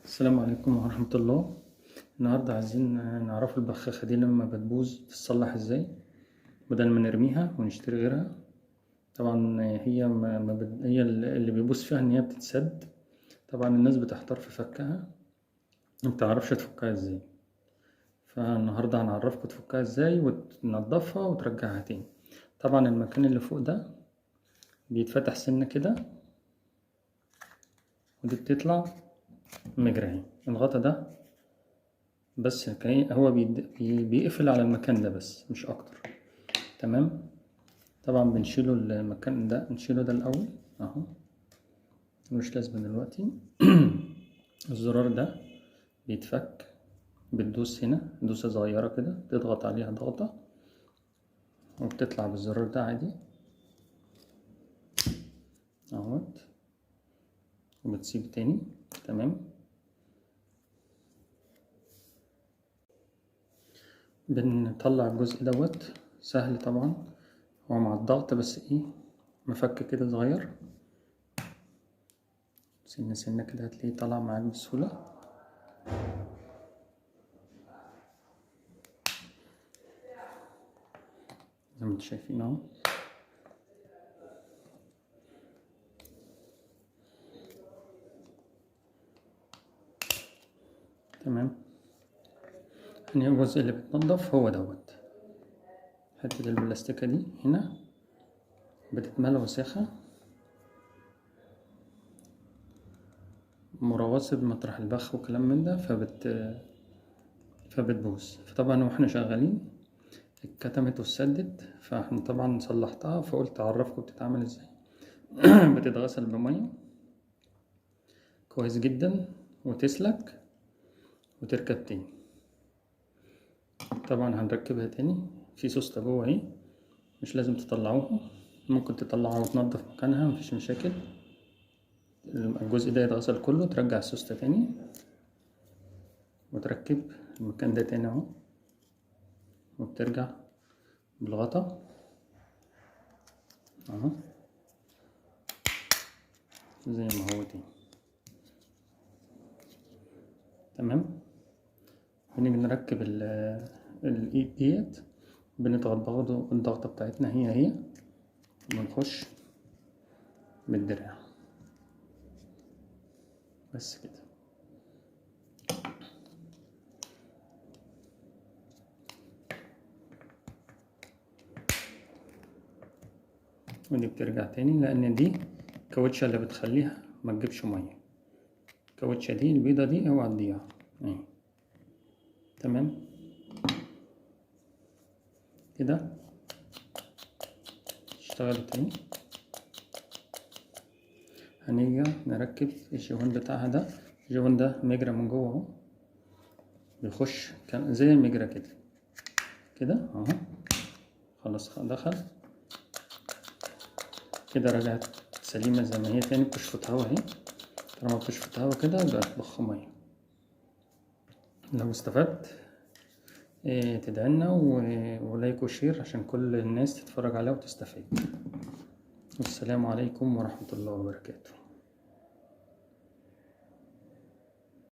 السلام عليكم ورحمة الله. النهاردة عايزين نعرف البخاخة دي لما بتبوظ تتصلح ازاي بدل ما نرميها ونشتري غيرها. طبعا هي هي اللي بيبوظ فيها ان هي بتتسد. طبعا الناس بتحتار في فكها، متعرفش تفكها ازاي. فالنهاردة هنعرفكم تفكها ازاي وتنضفها وترجعها تاني. طبعا المكان اللي فوق ده بيتفتح سنة كده، ودي بتطلع مجرى. الغطا ده بس هو بيقفل على المكان ده بس مش اكتر. تمام. طبعا بنشيله المكان ده، نشيله ده الاول اهو، مش لازم دلوقتي. الزرار ده بيتفك، بتدوس هنا دوسة صغيرة كده، تضغط عليها ضغطة وبتطلع بالزرار ده عادي اهوت، وبتسيب تاني. تمام. بنطلع الجزء دوت سهل طبعا، هو مع الضغط بس ايه، مفك كده صغير، سنة سنة كده هتلاقيه طالع معاك بسهولة. زي ما انتوا شايفين اهو. تمام. يعني الجزء اللي بتنضف هو دوت، حتة البلاستيكة دي هنا بتتملى وساخة، مرواسب مطرح البخ وكلام من ده، فبتبوظ. فطبعا واحنا شغالين اتكتمت واتسدت، فاحنا طبعا صلحتها، فقلت اعرفكم بتتعمل ازاي. بتتغسل بمية كويس جدا وتسلك وتركب تاني. طبعا هنركبها تاني في سوستة جوه اهي، مش لازم تطلعوها، ممكن تطلعها وتنضف مكانها، مفيش مشاكل. الجزء ده يتغسل كله، ترجع السوستة تاني وتركب المكان ده تاني اهو، وبترجع بالغطا اهو زي ما هو تاني. تمام. هنيجي نركب الايد ديت، بنضغط برضه الضغطة بتاعتنا هي وبنخش بالدراع بس كده. ودي بترجع تاني، لان دي الكاوتشة اللي بتخليها ما تجيبش مية. الكاوتشة دي البيضة دي اوعى تضيع اهي. تمام كده اشتغلت تاني. هنيجي نركب الجوان بتاعها ده. الجوان ده مجرى من جوه اهو، بيخش كان زي المجرى كده كده اهو. خلاص دخل كده، رجعت سليمة زي ما هي تاني، بتشفط هوا اهي. طالما بتشفط هوا كده يبقى تضخ مية. لو استفدت تدعمنا ولايك وشير عشان كل الناس تتفرج عليها وتستفيد. والسلام عليكم ورحمة الله وبركاته.